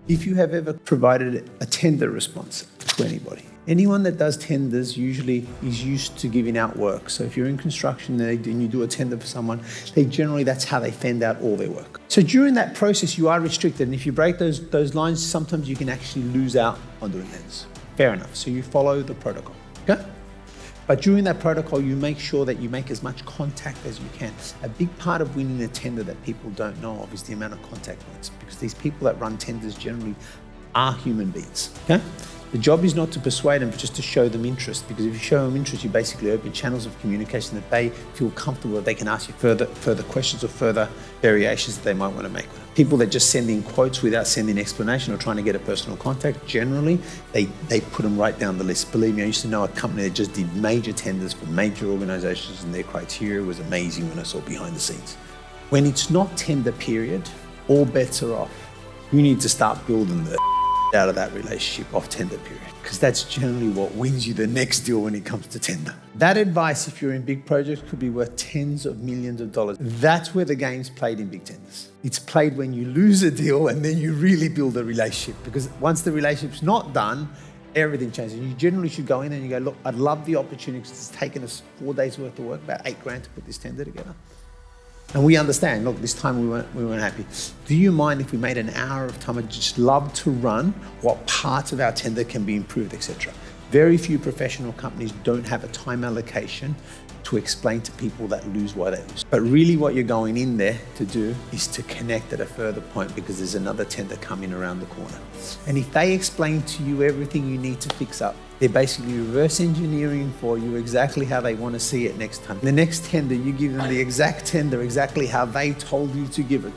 If you have ever provided a tender response to anybody, anyone that does tenders usually is used to giving out work. So if you're in construction and you do a tender for someone, that's how they fend out all their work. So during that process, you are restricted. And if you break those lines, sometimes you can actually lose out on doing tenders. Fair enough. So you follow the protocol, okay? But during that protocol, you make sure that you make as much contact as you can. A big part of winning a tender that people don't know of is the amount of contact points, because these people that run tenders generally are human beings, okay? The job is not to persuade them, but just to show them interest, because if you show them interest, you basically open channels of communication that they feel comfortable that they can ask you further questions or further variations that they might want to make. People that just send in quotes without sending explanation or trying to get a personal contact, generally, they put them right down the list. Believe me, I used to know a company that just did major tenders for major organizations, and their criteria was amazing when I saw behind the scenes. When it's not tender period, all bets are off. You need to start building the out of that relationship off tender period, because that's generally what wins you the next deal when it comes to tender. That advice, if you're in big projects, could be worth tens of millions of dollars. That's where the game's played in big tenders. It's played when you lose a deal and then you really build a relationship, because once the relationship's not done, everything changes. You generally should go in and you go, look, I'd love the opportunity, because it's taken us 4 days worth of work, about $8,000 to put this tender together. And we understand, look, this time we weren't happy. Do you mind if we made an hour of time? I'd just love to run what parts of our tender can be improved, etc. Very few professional companies don't have a time allocation to explain to people that lose why they lose. But really what you're going in there to do is to connect at a further point, because there's another tender coming around the corner. And if they explain to you everything you need to fix up, they're basically reverse engineering for you exactly how they want to see it next time. The next tender, you give them the exact tender exactly how they told you to give it.